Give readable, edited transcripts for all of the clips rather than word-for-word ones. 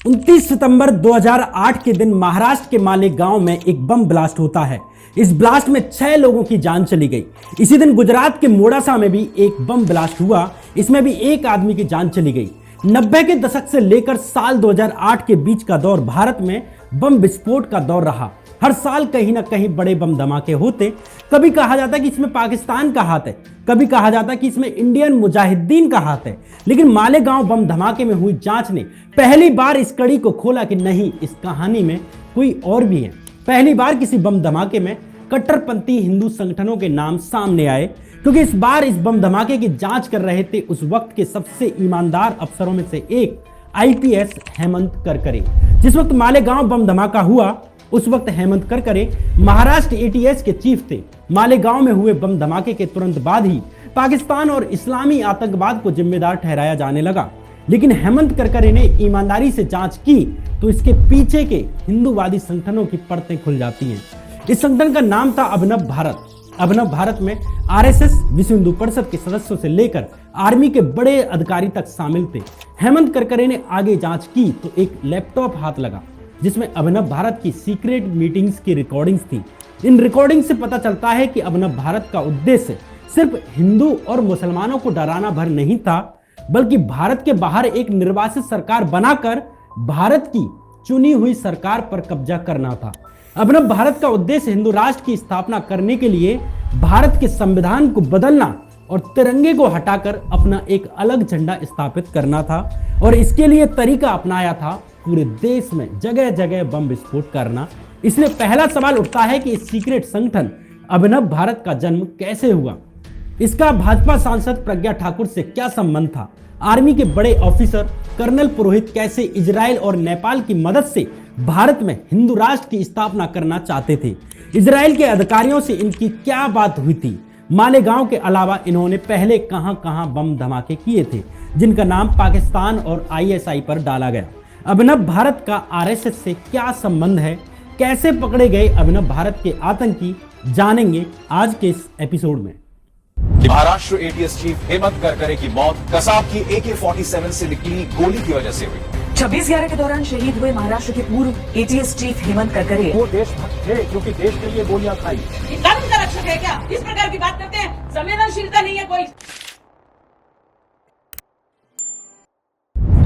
29 सितंबर 2008 के दिन महाराष्ट्र के मालेगांव में एक बम ब्लास्ट होता है। इस ब्लास्ट में 6 लोगों की जान चली गई। इसी दिन गुजरात के मोडासा में भी एक बम ब्लास्ट हुआ, इसमें भी एक आदमी की जान चली गई। 90 के दशक से लेकर साल 2008 के बीच का दौर भारत में बम विस्फोट का दौर रहा। हर साल कहीं ना कहीं बड़े बम धमाके होते। कभी कहा जाता कि इसमें पाकिस्तान का हाथ है, कभी कहा जाता कि इसमें इंडियन मुजाहिदीन का हाथ है, लेकिन मालेगांव बम धमाके में हुई जांच ने पहली बार इस कड़ी को खोला कि नहीं, इस कहानी में कोई और भी है। पहली बार किसी बम धमाके में कट्टरपंथी हिंदू संगठनों के नाम सामने आए, क्योंकि इस बार इस बम धमाके की जांच कर रहे थे उस वक्त के सबसे ईमानदार अफसरों में से एक आईपीएस हेमंत करकरे। जिस वक्त मालेगांव बम धमाका हुआ उस वक्त हेमंत करकरे महाराष्ट्र एटीएस के चीफ थे। मालेगांव में हुए बम धमाके के तुरंत बाद ही पाकिस्तान और इस्लामी आतंकवाद को जिम्मेदार ठहराया जाने लगा, लेकिन हेमंत करकरे ने ईमानदारी से जांच की तो इसके पीछे के हिंदूवादी संगठनों की परतें खुल जाती हैं। इस संगठन का नाम था अभिनव भारत। अभिनव भारत में आरएसएस, विश्व हिंदू परिषद के सदस्यों से लेकर आर्मी के बड़े अधिकारी तक शामिल थे। हेमंत करकरे ने आगे जांच की तो एक लैपटॉप हाथ लगा जिसमें अभिनव भारत की सीक्रेट मीटिंग्स की रिकॉर्डिंग्स थी। इन रिकॉर्डिंग से पता चलता है कि अभिनव भारत का उद्देश्य सिर्फ हिंदू और मुसलमानों को डराना भर नहीं था, बल्कि भारत के बाहर एक निर्वासित सरकार बनाकर भारत की चुनी हुई सरकार पर कब्जा करना था। अभिनव भारत का उद्देश्य हिंदू राष्ट्र की स्थापना करने के लिए भारत के संविधान को बदलना और तिरंगे को हटाकर अपना एक अलग झंडा स्थापित करना था, और इसके लिए तरीका अपनाया था पूरे देश में जगह जगह बम विस्फोट करना। इसलिए पहला सवाल उठता है कि इस सीक्रेट संगठन अभिनव भारत का जन्म कैसे हुआ? इसका भाजपा सांसद प्रज्ञा ठाकुर से क्या संबंध था? आर्मी के बड़े ऑफिसर कर्नल पुरोहित कैसे इजराइल और नेपाल की मदद से भारत में हिंदू राष्ट्र की स्थापना करना चाहते थे? इजराइल के अधिकारियों से इनकी क्या बात हुई थी? मालेगांव के अलावा इन्होंने पहले कहां कहां बम धमाके किए थे जिनका नाम पाकिस्तान और आईएसआई पर डाला गया? अभिनव भारत का आरएसएस से क्या संबंध है? कैसे पकड़े गए अभिनव भारत के आतंकी? जानेंगे आज के इस एपिसोड में। महाराष्ट्र एटीएस चीफ हेमंत करकरे की मौत कसाब की AK-47 से निकली गोली की वजह से हुई। 26/11 के दौरान शहीद हुए महाराष्ट्र के पूर्व एटीएस चीफ हेमंत करकरे वो देशभक्त थे क्योंकि देश के लिए गोलियां खाई। कानून का रक्षक है क्या? इस प्रकार की बात करते हैं, संवेदनशीलता नहीं है कोई।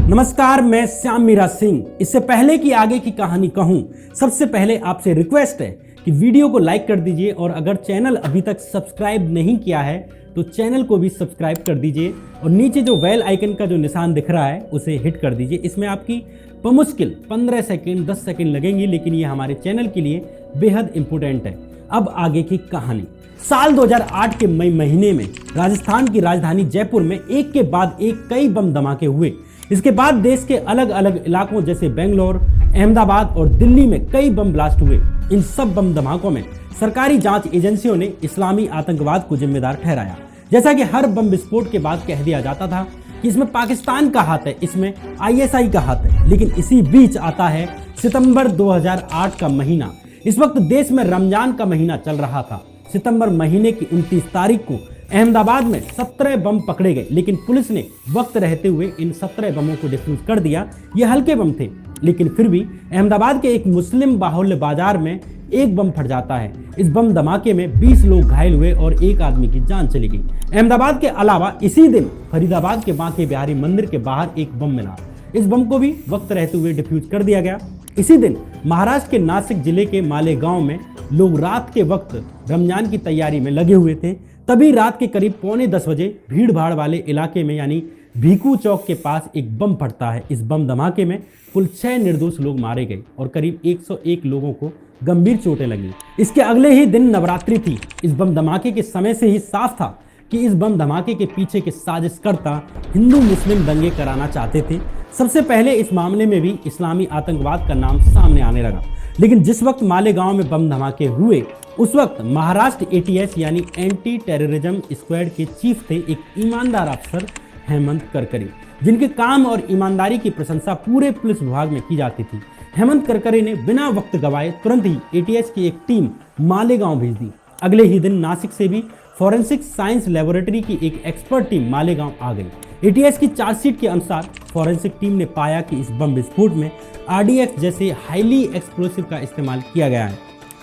नमस्कार, मैं श्याम मीरा सिंह। इससे पहले कि आगे की कहानी कहूं, सबसे पहले आपसे रिक्वेस्ट है कि वीडियो को लाइक कर दीजिए, और अगर चैनल अभी तक सब्सक्राइब नहीं किया है तो चैनल को भी सब्सक्राइब कर दीजिए, और नीचे जो बेल आइकन का जो निशान दिख रहा है उसे हिट कर दीजिए। इसमें आपकी बमुश्किल 15 सेकंड 10 सेकंड लगेंगी, लेकिन ये हमारे चैनल के लिए बेहद इंपॉर्टेंट है। अब आगे की कहानी। साल 2008 के मई महीने में राजस्थान की राजधानी जयपुर में एक के बाद एक कई बम धमाके हुए। इसके बाद देश के अलग अलग इलाकों जैसे बेंगलोर, अहमदाबाद और दिल्ली में कई बम ब्लास्ट हुए। इन सब बम धमाकों में सरकारी जांच एजेंसियों ने इस्लामी आतंकवाद को जिम्मेदार ठहराया। जैसा कि हर बम विस्फोट के बाद कह दिया जाता था कि इसमें पाकिस्तान का हाथ है, इसमें आईएसआई का हाथ है, लेकिन इसी बीच आता है सितंबर 2008 का महीना। इस वक्त देश में रमजान का महीना चल रहा था। सितंबर महीने की 29 तारीख को अहमदाबाद में 17 बम पकड़े गए, लेकिन पुलिस ने वक्त रहते हुए इन 17 बमों को डिफ्यूज कर दिया। ये हल्के बम थे, लेकिन फिर भी अहमदाबाद के एक मुस्लिम बाहुल्य बाजार में एक बम फट जाता है। इस बम धमाके में 20 लोग घायल हुए और एक आदमी की जान चली गई। अहमदाबाद के अलावा इसी दिन फरीदाबाद के बांके बिहारी मंदिर के बाहर एक बम मिला। इस बम को भी वक्त रहते हुए डिफ्यूज कर दिया गया। इसी दिन महाराष्ट्र के नासिक जिले के मालेगांव में लोग रात के वक्त रमजान की तैयारी में लगे हुए थे। तभी रात के करीब 9:45 बजे भीड़ भाड़ वाले इलाके में यानी भीकू चौक के पास एक बम फटता है। इस बम धमाके में कुल 6 निर्दोष लोग मारे गए और करीब 101 लोगों को गंभीर चोटें लगी। इसके अगले ही दिन नवरात्रि थी। इस बम धमाके के समय से ही साफ था कि इस बम धमाके के पीछे के साजिशकर्ता हिंदू मुस्लिम दंगे कराना चाहते थे। सबसे पहले इस मामले में भी इस्लामी आतंकवाद का नाम सामने आने लगा, लेकिन जिस वक्त मालेगांव में बम धमाके हुए उस वक्त महाराष्ट्र एटीएस यानी एंटी टेररिज्म स्क्वाड के चीफ थे एक ईमानदार अफसर हेमंत करकरे, जिनके काम और ईमानदारी की प्रशंसा पूरे पुलिस विभाग में की जाती थी। हेमंत करकरे ने बिना वक्त गवाए तुरंत ही एटीएस की एक टीम मालेगांव भेज दी। अगले ही दिन नासिक से भी फॉरेंसिक साइंस लेबोरेटरी की एक एक्सपर्ट टीम मालेगांव आ गई। एटीएस की चार्जशीट के अनुसार फॉरेंसिक टीम ने पाया कि इस बम विस्फोट में आरडीएक्स जैसे हाईली एक्सप्लोसिव का इस्तेमाल किया गया है।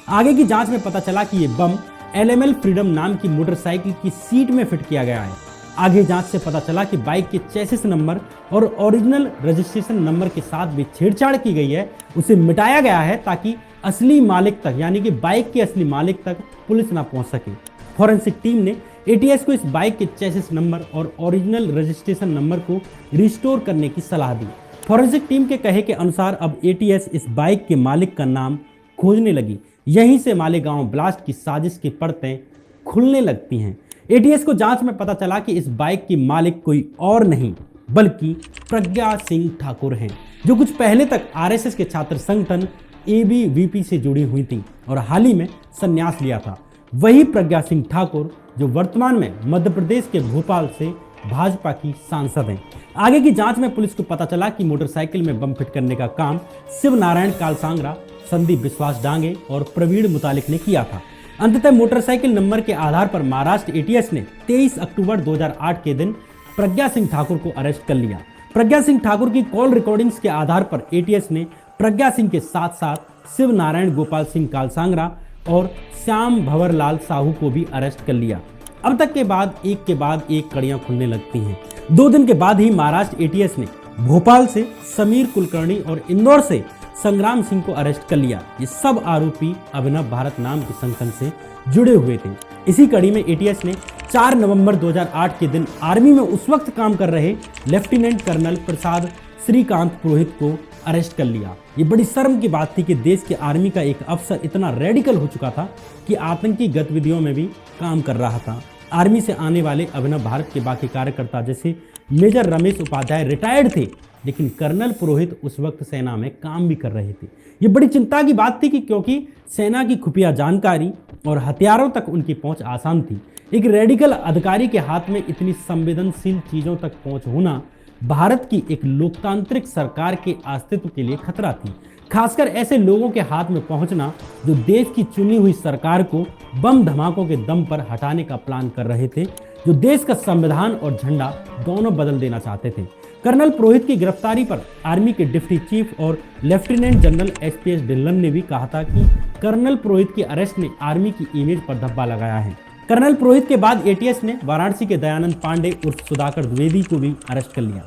आगे की जांच में पता चला कि ये बम एलएमएल फ्रीडम नाम की मोटरसाइकिल की सीट में फिट किया गया है। आगे जांच से पता चला कि बाइक के चेसिस नंबर और ओरिजिनल रजिस्ट्रेशन नंबर के साथ भी छेड़छाड़ की गई है, उसे मिटाया गया है ताकि असली मालिक तक यानी कि बाइक के असली मालिक तक पुलिस ना पहुंच सके। फॉरेंसिक टीम ने एटीएस को इस बाइक के चेसिस नंबर और ओरिजिनल रजिस्ट्रेशन नंबर को रिस्टोर करने की सलाह दी। फॉरेंसिक टीम के कहे के अनुसार अब एटीएस इस बाइक के मालिक का नाम खोजने लगी। यहीं से मालेगांव ब्लास्ट की साजिश की परतें खुलने लगती हैं। एटीएस को जांच में पता चला कि इस बाइक की मालिक कोई और नहीं बल्कि प्रज्ञा सिंह ठाकुर हैं, जो कुछ पहले तक आरएसएस के छात्र संगठन एबीवीपी से जुड़ी हुई थी और हाल ही में संन्यास लिया था। वही प्रज्ञा सिंह ठाकुर जो वर्तमान में मध्य प्रदेश के भोपाल से भाजपा की सांसद हैं। आगे की जांच में पुलिस को पता चला कि मोटरसाइकिल में बम फिट करने का काम शिव नारायण कालसांगरा, संदीप विश्वास डांगे और प्रवीण मुतालिक ने किया था। अंततः मोटरसाइकिल नंबर के आधार पर महाराष्ट्र एटीएस ने 23 अक्टूबर 2008 के दिन प्रज्ञा सिंह ठाकुर को अरेस्ट कर लिया। प्रज्ञा सिंह ठाकुर की कॉल रिकॉर्डिंग्स के आधार पर एटीएस ने प्रज्ञा सिंह के साथ साथ शिव नारायण गोपाल सिंह कालसांगरा और श्याम भंवरलाल साहू को भी अरेस्ट कर लिया। अब तक के बाद एक कड़ियां खुलने लगती हैं। 2 दिन के बाद ही महाराष्ट्र एटीएस ने भोपाल से समीर कुलकर्णी और इंदौर से संग्राम सिंह को अरेस्ट कर लिया। ये सब आरोपी अभिनव भारत नाम के संगठन से जुड़े हुए थे। इसी कड़ी में एटीएस ने 4 नवंबर 2008 के दिन आर्मी में उस वक्त काम कर रहे लेफ्टिनेंट कर्नल प्रसाद श्रीकांत पुरोहित को अरेस्ट कर लिया। ये बड़ी शर्म की बात थी कि देश के आर्मी का एक अफसर इतना रेडिकल हो चुका था कि आतंकी गतिविधियों में भी काम कर रहा था। आर्मी से आने वाले अभिनव भारत के बाकी कार्यकर्ता जैसे मेजर रमेश उपाध्याय रिटायर्ड थे, लेकिन कर्नल पुरोहित उस वक्त सेना में काम भी कर रहे थे। ये बड़ी चिंता की बात थी कि क्योंकि सेना की खुफिया जानकारी और हथियारों तक उनकी पहुंच आसान थी। एक रेडिकल अधिकारी के हाथ में इतनी संवेदनशील चीजों तक पहुंच होना भारत की एक लोकतांत्रिक सरकार के अस्तित्व के लिए खतरा थी। खासकर ऐसे लोगों के हाथ में पहुंचना जो देश की चुनी हुई सरकार को बम धमाकों के दम पर हटाने का प्लान कर रहे थे, जो देश का संविधान और झंडा दोनों बदल देना चाहते थे। कर्नल पुरोहित की गिरफ्तारी पर आर्मी के डिप्टी चीफ और लेफ्टिनेंट जनरल एसपीएस ढिल्लन ने भी कहा था कि कर्नल पुरोहित की अरेस्ट ने आर्मी की इमेज पर धब्बा लगाया है। कर्नल पुरोहित के बाद एटीएस ने वाराणसी के दयानंद पांडे उर्फ सुधाकर द्विवेदी को भी अरेस्ट कर लिया।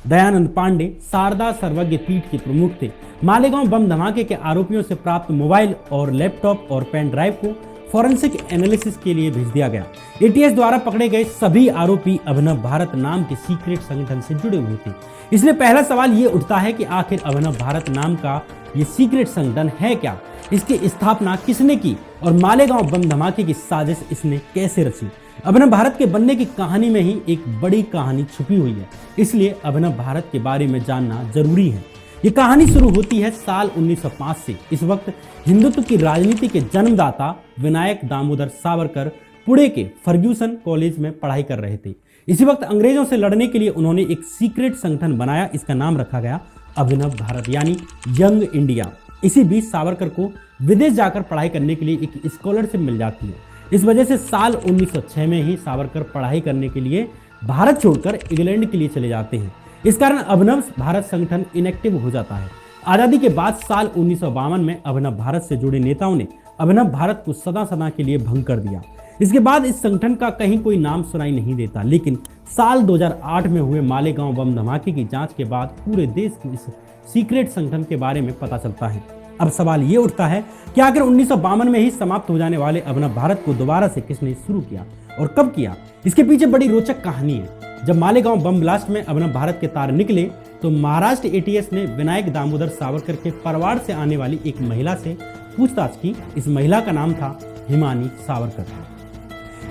दयानंद पांडे शारदा सर्वज्ञ पीठ के प्रमुख थे। मालेगांव बम धमाके के आरोपियों से प्राप्त मोबाइल और लैपटॉप और पेन ड्राइव को फॉरेंसिक एनालिसिस के लिए भेज दिया गया। एटीएस द्वारा पकड़े गए सभी आरोपी अभिनव भारत नाम के सीक्रेट संगठन से जुड़े हुए थे। इसलिए पहला सवाल ये उठता है कि आखिर अभिनव भारत नाम का ये सीक्रेट संगठन है क्या, इसकी स्थापना किसने की और मालेगांव बम धमाके की साजिश इसने कैसे रची। अभिनव भारत के बनने की कहानी में ही एक बड़ी कहानी छुपी हुई है, इसलिए अभिनव भारत के बारे में जानना जरूरी है। ये कहानी शुरू होती है साल 1905 से। इस वक्त हिंदुत्व की राजनीति के जन्मदाता विनायक दामोदर सावरकर पुणे के फर्ग्यूसन कॉलेज में पढ़ाई कर रहे थे। इसी वक्त अंग्रेजों से लड़ने के लिए उन्होंने एक सीक्रेट संगठन बनाया। इसका नाम रखा गया अभिनव भारत यानी यंग इंडिया। इसी बीच सावरकर को विदेश जाकर पढ़ाई करने के लिए एक स्कॉलरशिप मिल जाती है। इस वजह से साल 1906 में ही सावरकर पढ़ाई करने के लिए भारत छोड़कर इंग्लैंड के लिए चले जाते हैं। इस कारण अभिनव भारत संगठन इनएक्टिव हो जाता है। आजादी के बाद साल 1952 में अभिनव भारत से जुड़े नेताओं ने अभिनव भारत को सदा सदा के लिए भंग कर दिया। इसके बाद इस संगठन का कहीं कोई नाम सुनाई नहीं देता, लेकिन साल 2008 में हुए मालेगांव बम धमाके की जांच के बाद पूरे देश को इस सीक्रेट संगठन के बारे में पता चलता है। अब सवाल ये उठता है कि आखिर 1952 में ही समाप्त हो जाने वाले अभिनव भारत को दोबारा से किसने शुरू किया और कब किया। इसके पीछे बड़ी रोचक कहानी है। जब मालेगांव बम ब्लास्ट में अभिनव भारत के तार निकले तो महाराष्ट्र एटीएस ने विनायक दामोदर सावरकर के परिवार से आने वाली एक महिला से पूछताछ की। इस महिला का नाम था हिमानी सावरकर।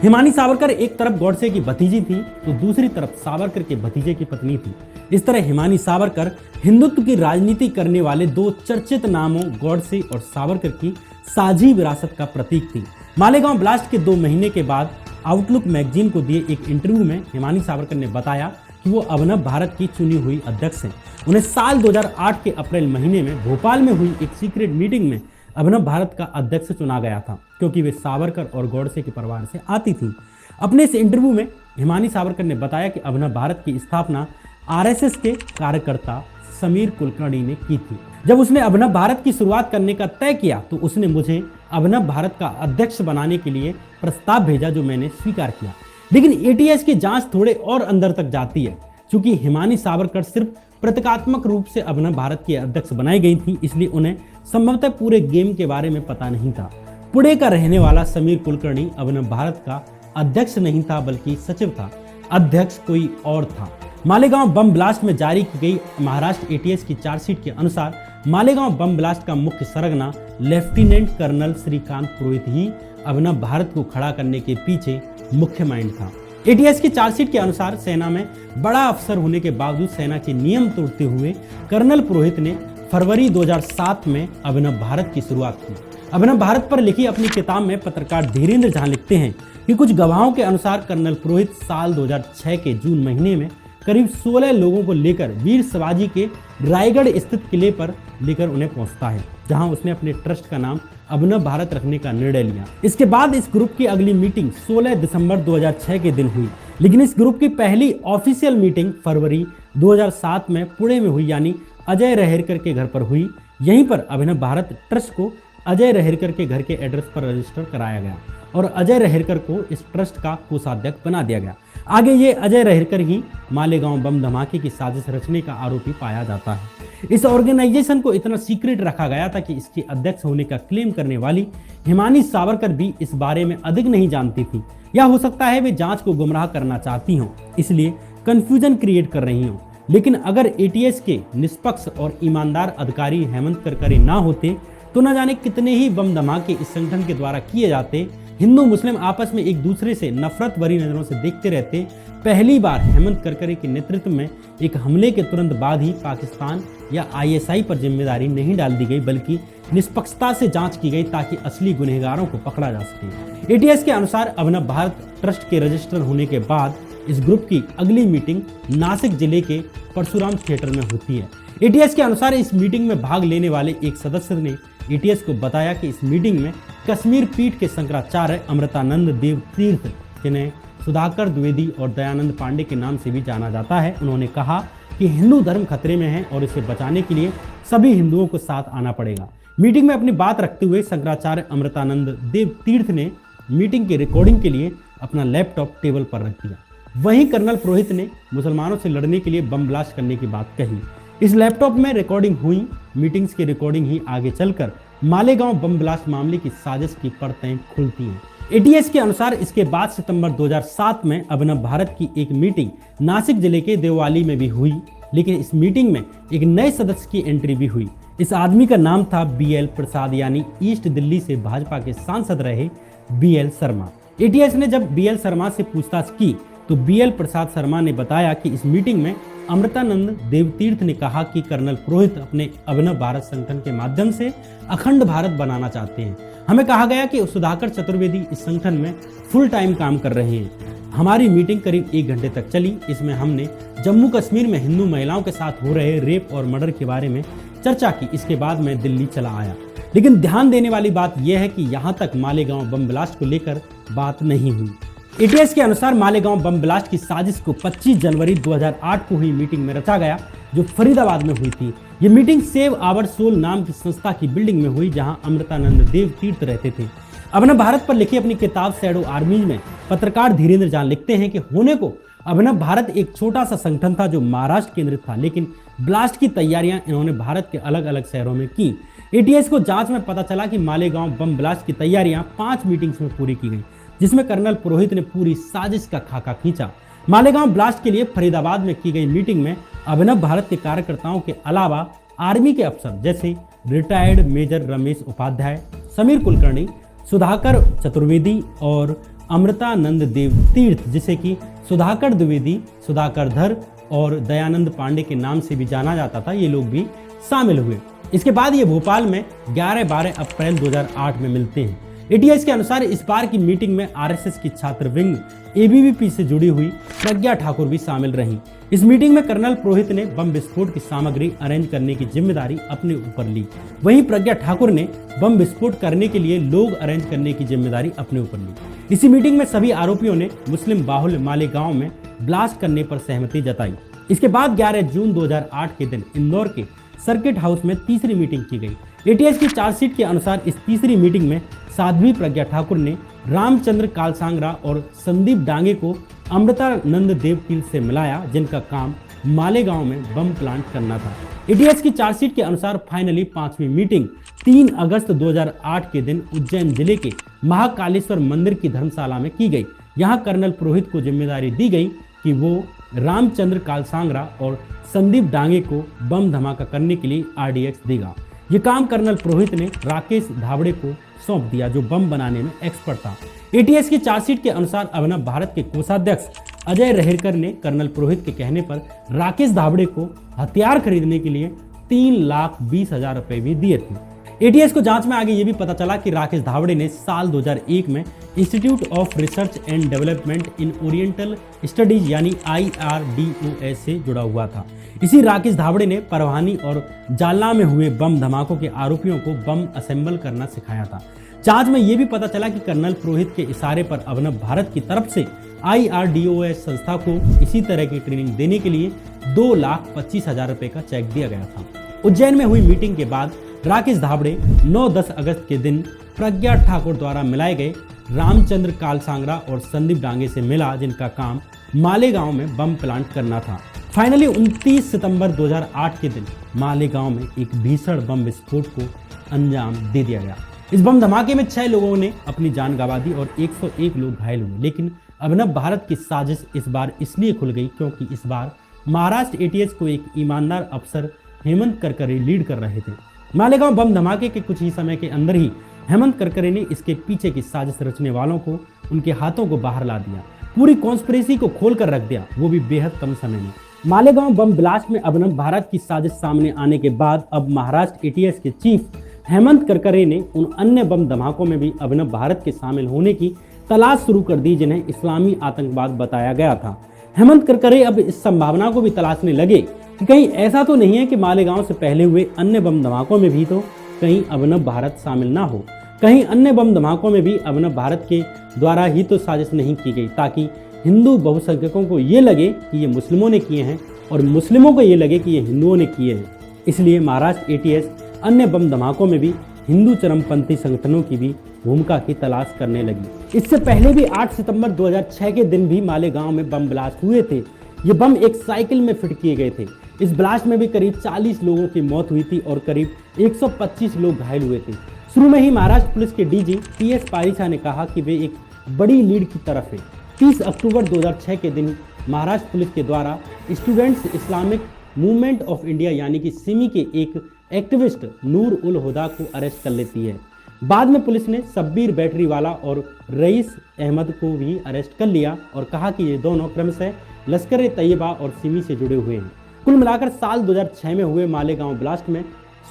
हिमानी सावरकर एक तरफ गॉडसे की भतीजी थी तो दूसरी तरफ सावरकर के भतीजे की पत्नी थी। इस तरह हिमानी सावरकर हिंदुत्व की राजनीति करने वाले दो चर्चित नामों गॉडसे और सावरकर की साझी विरासत का प्रतीक थी। मालेगांव ब्लास्ट के 2 महीने के बाद आउटलुक मैगजीन को दिए एक इंटरव्यू में हिमानी सावरकर ने बताया कि वो अभिनव भारत की चुनी हुई अध्यक्ष हैं। उन्हें साल 2008 के अप्रैल महीने में भोपाल में हुई एक सीक्रेट मीटिंग में अभिनव भारत का अध्यक्ष चुना गया था, क्योंकि वे सावरकर और गॉडसे के परिवार से आती थी। अपने इस इंटरव्यू में हिमानी सावरकर ने बताया कि अभिनव भारत की स्थापना आरएसएस के कार्यकर्ता समीर कुलकर्णी ने की थी। जब उसने अभिनव भारत की शुरुआत करने का तय किया तो उसने मुझे अभिनव भारत का अध्यक्ष बनाने के लिए प्रस्ताव भेजा, जो मैंने स्वीकार किया। लेकिन एटीएस की जांच थोड़े और अंदर तक जाती है। क्योंकि हिमानी सावरकर सिर्फ प्रतीकात्मक रूप से अभिनव भारत के अध्यक्ष बनाई गई थी, इसलिए उन्हें संभवतः पूरे गेम के बारे में पता नहीं था। पुणे का रहने वाला समीर कुलकर्णी अभिनव भारत का अध्यक्ष नहीं था, बल्कि सचिव था। अध्यक्ष कोई और था। मालेगांव बम ब्लास्ट में जारी की गई महाराष्ट्र एटीएस की चार्जशीट के अनुसार मालेगांव बम ब्लास्ट का मुख्य सरगना लेफ्टिनेंट कर्नल श्रीकांत पुरोहित ही अभिनव भारत को खड़ा करने के पीछे मुख्य माइंड था। एटीएस की चार्जशीट के अनुसार सेना में बड़ा अफसर होने के बावजूद सेना के नियम तोड़ते हुए कर्नल पुरोहित ने फरवरी 2007 में अभिनव भारत की शुरुआत की। अभिनव भारत पर लिखी अपनी किताब में पत्रकार धीरेन्द्र झा लिखते हैं कि कुछ गवाहों के अनुसार कर्नल पुरोहित साल 2006 के जून महीने में करीब 16 लोगों को लेकर वीर शिवाजी के रायगढ़ स्थित किले पर लेकर उन्हें पहुंचता है, जहां उसने अपने ट्रस्ट का नाम अभिनव भारत रखने का निर्णय लिया। इसके बाद इस ग्रुप की अगली मीटिंग 16 दिसंबर 2006 के दिन हुई, लेकिन इस ग्रुप की पहली ऑफिशियल मीटिंग फरवरी 2007 में पुणे में हुई, यानी अजय रहेरकर के घर पर हुई। यहीं पर अभिनव भारत ट्रस्ट को अजय रहेरकर के घर के एड्रेस पर रजिस्टर कराया गया और अजय रहेरकर को इस ट्रस्ट का कोषाध्यक्ष बना दिया गया। आगे ये अजय रहेरकर ही मालेगांव बम धमाके की साजिश रचने का आरोपी पाया जाता है। इस ऑर्गेनाइजेशन को इतना सीक्रेट रखा गया था कि इसके अध्यक्ष होने का क्लेम करने वाली हिमानी सावरकर भी इस बारे में अधिक नहीं जानती थी, या हो सकता है वे जांच को गुमराह करना चाहती हों, इसलिए कंफ्यूजन क्रिएट कर रही हों। लेकिन अगर एटीएस के निष्पक्ष और ईमानदार अधिकारी हेमंत करकरे ना होते तो न जाने कितने ही बम धमाके इस संगठन के द्वारा किए जाते। हिंदू मुस्लिम आपस में एक दूसरे से नफरत भरी नजरों से देखते रहते। पहली बार हेमंत करकरे के नेतृत्व में एक हमले के तुरंत बाद ही पाकिस्तान या आईएसआई पर जिम्मेदारी नहीं डाल दी गई, बल्कि निष्पक्षता से जांच की गई ताकि असली गुनहगारों को पकड़ा जा सके। एटीएस के अनुसार अभिनव भारत ट्रस्ट के रजिस्टर होने के बाद इस ग्रुप की अगली मीटिंग नासिक जिले के परशुराम थिएटर में होती है। एटीएस के अनुसार इस मीटिंग में भाग लेने वाले एक सदस्य ने एटीएस को बताया कि इस मीटिंग में कश्मीर पीठ के शंकराचार्य अमृतानंद देव तीर्थ, जिन्हें सुधाकर द्विवेदी और दयानंद पांडे के नाम से भी जाना जाता है, उन्होंने कहा कि हिंदू धर्म खतरे में है और इसे बचाने के लिए सभी हिंदुओं को साथ आना पड़ेगा। मीटिंग में अपनी बात रखते हुए शंकराचार्य अमृतानंद देव तीर्थ ने मीटिंग की रिकॉर्डिंग के लिए अपना लैपटॉप टेबल पर रख दिया। वहीं कर्नल पुरोहित ने मुसलमानों से लड़ने के लिए बम ब्लास्ट करने की बात कही। इस लैपटॉप में रिकॉर्डिंग हुई मीटिंग्स की रिकॉर्डिंग ही आगे चलकर मालेगांव बम ब्लास्ट मामले की साजिश की परतें खुलती हैं। एटीएस के अनुसार इसके बाद सितंबर 2007 में अभिनव भारत की एक मीटिंग नासिक जिले के देवाली में भी हुई, लेकिन इस मीटिंग में एक नए सदस्य की एंट्री भी हुई। इस आदमी का नाम था बीएल प्रसाद, यानी ईस्ट दिल्ली से भाजपा के सांसद रहे बीएल शर्मा। एटीएस ने जब बीएल शर्मा से पूछताछ की तो बीएल प्रसाद शर्मा ने बताया कि इस मीटिंग में अमृतानंद देवतीर्थ ने कहा कि कर्नल पुरोहित अपने अभिनव भारत संगठन के माध्यम से अखंड भारत बनाना चाहते हैं। हमें कहा गया कि सुधाकर चतुर्वेदी इस संगठन में फुल टाइम काम कर रहे हैं। हमारी मीटिंग करीब 1 घंटे तक चली। इसमें हमने जम्मू कश्मीर में हिंदू महिलाओं के साथ हो रहे रेप और मर्डर के बारे में चर्चा की। इसके बाद मैं दिल्ली चला आया। लेकिन ध्यान देने वाली बात यह है कि यहाँ तक मालेगांव बम ब्लास्ट को लेकर बात नहीं हुई। एटीएस के अनुसार मालेगांव बम ब्लास्ट की साजिश को 25 जनवरी 2008 को हुई मीटिंग में रचा गया, जो फरीदाबाद में हुई थी। ये मीटिंग सेव आवर सोल नाम की संस्था की बिल्डिंग में हुई, जहां अमृतानंद देव तीर्थ रहते थे। अभिनव भारत पर लिखी अपनी किताब शैडो आर्मीज में पत्रकार धीरेन्द्र झा लिखते हैं कि होने को अभिनव भारत एक छोटा सा संगठन था जो महाराष्ट्र केंद्रित था, लेकिन ब्लास्ट की तैयारियां इन्होंने भारत के अलग अलग शहरों में की। एटीएस को जांच में पता चला कि मालेगांव बम ब्लास्ट की तैयारियां 5 मीटिंग्स में पूरी की गई, जिसमें कर्नल पुरोहित ने पूरी साजिश का खाका खींचा। मालेगांव ब्लास्ट के लिए फरीदाबाद में की गई मीटिंग में अभिनव भारत के कार्यकर्ताओं के अलावा आर्मी के अफसर जैसे रिटायर्ड मेजर रमेश उपाध्याय, समीर कुलकर्णी, सुधाकर चतुर्वेदी और अमृतानंद देव तीर्थ, जिसे कि सुधाकर द्विवेदी, सुधाकर धर और दयानंद पांडे के नाम से भी जाना जाता था, ये लोग भी शामिल हुए। इसके बाद ये भोपाल में 11-12 अप्रैल 2008 में मिलते हैं। एटीएस के अनुसार इस बार की मीटिंग में आरएसएस की छात्र विंग एबीवीपी से जुड़ी हुई प्रज्ञा ठाकुर भी शामिल रहीं। इस मीटिंग में कर्नल पुरोहित ने बम विस्फोट की सामग्री अरेंज करने की जिम्मेदारी अपने ऊपर ली। वहीं प्रज्ञा ठाकुर ने बम विस्फोट करने के लिए लोग अरेंज करने की जिम्मेदारी अपने ऊपर ली। इसी मीटिंग में सभी आरोपियों ने मुस्लिम बाहुल्य मालेगांव में ब्लास्ट करने पर सहमति जताई। इसके बाद 11 जून 2008 के दिन इंदौर के सर्किट हाउस में तीसरी मीटिंग की गई। एटीएस की चार्जशीट के अनुसार इस तीसरी मीटिंग में साध्वी प्रज्ञा ठाकुर ने रामचंद्र कालसांगरा और संदीप डांगे को अमृतानंद देवकील से मिलाया, जिनका काम मालेगांव में बम प्लांट करना था। एटीएस की चार्जशीट के अनुसार फाइनली पांचवी मीटिंग 3 अगस्त 2008 के दिन उज्जैन जिले के महाकालेश्वर मंदिर की धर्मशाला में की गई। यहाँ कर्नल पुरोहित को जिम्मेदारी दी गई कि वो रामचंद्र कालसांगरा और संदीप डांगे को बम धमाका करने के लिए आरडीएक्स देगा। ये काम कर्नल पुरोहित ने राकेश धाबड़े को सौंप दिया, जो बम बनाने में एक्सपर्ट था। एटीएस की चार्जशीट के अनुसार अभिनव भारत के कोषाध्यक्ष अजय रहेरकर ने कर्नल पुरोहित के कहने पर राकेश धाबड़े को हथियार खरीदने के लिए 3,20,000 रुपए भी दिए थे। एटीएस को जांच में आगे ये भी पता चला कि राकेश धाबड़े ने साल 2001 में institute of research and development in oriental studies यानी IRDOS से जुड़ा हुआ था। इसी राकेश धाबड़े ने परवानी और जालना में हुए बम धमाकों के आरोपियों को बम असेंबल करना सिखाया था। जांच में यह भी पता चला कि कर्नल पुरोहित के इशारे पर अभिनव भारत की तरफ से IRDOS संस्था को इसी तरह की ट्रेनिंग देने के लिए 2,25,000 रुपए का चेक दिया गया था। उज्जैन में हुई मीटिंग के बाद राकेश धाबड़े 9-10 अगस्त के दिन प्रज्ञा ठाकुर द्वारा मिलाए गए रामचंद्र कालसांगरा और संदीप डांगे से मिला, जिनका काम मालेगांव में बम प्लांट करना था। फाइनली 29 सितंबर 2008 के दिन मालेगांव में एक भीषण बम विस्फोट को अंजाम दे दिया गया। इस बम धमाके में 6 लोगों ने अपनी जान गंवा दी और 101 लोग घायल हुए। लेकिन अभिनव भारत की साजिश इस बार इसलिए खुल गई क्योंकि इस बार महाराष्ट्र एटीएस को एक ईमानदार अफसर हेमंत करकरे लीड कर रहे थे। मालेगांव बम धमाके के कुछ ही समय के अंदर ही हेमंत करकरे ने इसके पीछे की साजिश रचने वालों को उनके हाथों को बाहर ला दिया, पूरी कॉन्स्पिरेसी को खोल कर रख दिया, वो भी बेहद कम समय में। मालेगांव बम ब्लास्ट में अभिनव भारत की साजिश सामने आने के बाद अब महाराष्ट्र एटीएस के चीफ हेमंत करकरे ने उन अन्य बम धमाकों में भी अभिनव भारत के शामिल होने की तलाश शुरू कर दी जिन्हें इस्लामी आतंकवाद बताया गया था। हेमंत करकरे अब इस संभावना को भी तलाशने लगे कि कहीं ऐसा तो नहीं है कि मालेगांव से पहले हुए अन्य बम धमाकों में भी तो कहीं अभिनव भारत शामिल ना हो, कहीं अन्य बम धमाकों में भी अभिनव भारत के द्वारा ही तो साजिश नहीं की गई, ताकि हिंदू बहुसंख्यकों को ये लगे कि ये मुस्लिमों ने किए हैं और मुस्लिमों को ये लगे कि ये हिंदुओं ने किए हैं। इसलिए महाराष्ट्र एटीएस अन्य बम धमाकों में भी हिंदू चरमपंथी संगठनों की भी भूमिका की तलाश करने लगी। इससे पहले भी 8 सितंबर 2006 के दिन भी मालेगांव में बम ब्लास्ट हुए थे। ये बम एक साइकिल में फिट किए गए थे। इस ब्लास्ट में भी करीब 40 लोगों की मौत हुई थी और करीब 125 लोग घायल हुए थे। शुरू में ही महाराष्ट्र पुलिस के डीजी PS पारिशा ने कहा कि वे एक बड़ी लीड की तरफ है। 30 अक्टूबर 2006 के दिन महाराष्ट्र पुलिस के द्वारा students Islamic movement of India यानी कि सिमी के एक एक्टिविस्ट नूर उल हुदा को अरेस्ट कर लेती है। बाद में पुलिस ने शब्बीर बैटरीवाला और रईस अहमद को भी अरेस्ट कर लिया और कहा कि ये दोनों क्रमशः लश्कर तैयबा और सिमी से जुड़े हुए हैं। कुल मिलाकर साल 2006 में हुए मालेगांव ब्लास्ट में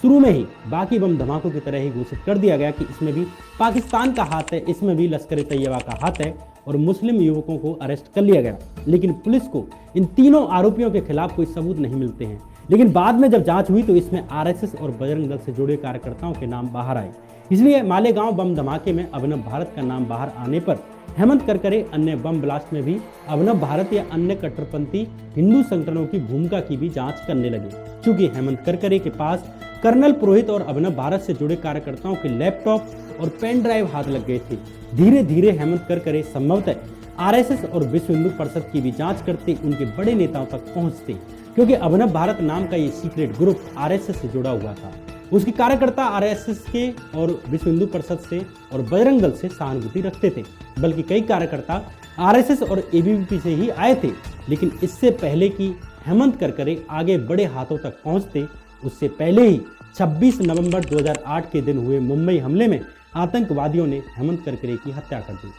शुरू में ही बाकी बम धमाकों की तरह ही घोषित कर दिया गया कि इसमें भी पाकिस्तान का हाथ है, इसमें भी लश्कर तैयबा का हाथ है और मुस्लिम युवकों को अरेस्ट कर लिया गया। लेकिन पुलिस को इन तीनों आरोपियों के खिलाफ कोई सबूत नहीं मिलते हैं। लेकिन बाद में जब जांच हुई तो इसमें RSS और बजरंग दल से जुड़े कार्यकर्ताओं के नाम बाहर आए। इसलिए मालेगांव बम धमाके में अभिनव भारत का नाम बाहर आने पर हेमंत करकरे अन्य बम ब्लास्ट में भी अभिनव भारत या अन्य कट्टरपंथी हिंदू संगठनों की भूमिका की भी जांच करने लगे। क्योंकि हेमंत करकरे के पास कर्नल पुरोहित और अभिनव भारत से जुड़े कार्यकर्ताओं के लैपटॉप और पेन ड्राइव हाथ लग गए थे। धीरे धीरे हेमंत करकरे संभवतः RSS और विश्व हिंदू परिषद की भी जांच करते उनके बड़े नेताओं तक पहुंचते, क्योंकि अभिनव भारत नाम का ये सीक्रेट ग्रुप RSS से जुड़ा हुआ था। उसके कार्यकर्ता RSS के और विश्व हिंदू परिषद से और बजरंग दल से सहानुभूति रखते थे, बल्कि कई कार्यकर्ता RSS और ABVP से ही आए थे। लेकिन इससे पहले कि हेमंत करकरे आगे बड़े हाथों तक पहुंचते, उससे पहले ही 26 नवंबर 2008 के दिन हुए मुंबई हमले में आतंकवादियों ने हेमंत करकरे की हत्या कर दी।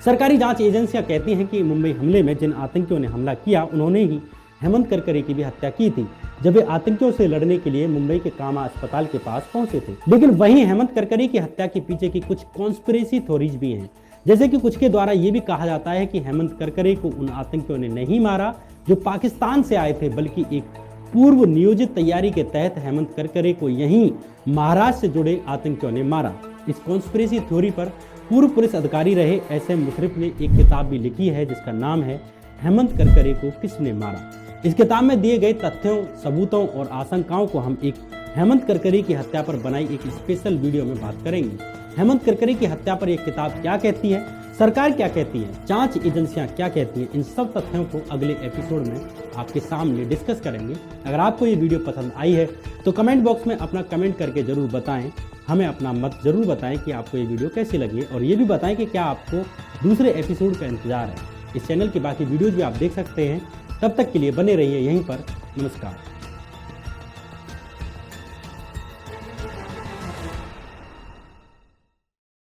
सरकारी जांच एजेंसियां कहती हैं कि मुंबई हमले में जिन आतंकियों ने हमला किया उन्होंने ही हेमंत करकरे की भी हत्या की थी, जब वे आतंकियों से लड़ने के लिए मुंबई के कामा अस्पताल के पास पहुंचे थे। लेकिन वहीं हेमंत करकरे की हत्या के पीछे की कुछ कॉन्स्पिरेसी थ्योरीज भी हैं। जैसे कि कुछ के द्वारा ये भी कहा जाता है कि हेमंत करकरे को उन आतंकियों ने नहीं मारा जो पाकिस्तान से आए थे, बल्कि एक पूर्व नियोजित तैयारी के तहत हेमंत करकरे को यहीं महाराष्ट्र से जुड़े आतंकियों ने मारा। इस कॉन्स्पिरेसी थ्योरी पर पूर्व पुलिस अधिकारी रहे एसएम मुशर्रफ ने एक किताब भी लिखी है जिसका नाम है हेमंत करकरे को किसने मारा। इस किताब में दिए गए तथ्यों, सबूतों और आशंकाओं को हम एक हेमंत करकरे की हत्या पर बनाई एक स्पेशल वीडियो में बात करेंगे। हेमंत करकरे की हत्या पर यह किताब क्या कहती है, सरकार क्या कहती है, जांच एजेंसियां क्या कहती हैं, इन सब तथ्यों को अगले एपिसोड में आपके सामने डिस्कस करेंगे। अगर आपको ये वीडियो पसंद आई है तो कमेंट बॉक्स में अपना कमेंट करके जरूर बताएं। हमें अपना मत जरूर बताएं कि आपको ये वीडियो कैसी लगी और ये भी बताएं कि क्या आपको दूसरे एपिसोड का इंतजार है। इस चैनल की बाकी वीडियोज भी आप देख सकते हैं। तब तक के लिए बने रहिए यहीं पर। नमस्कार।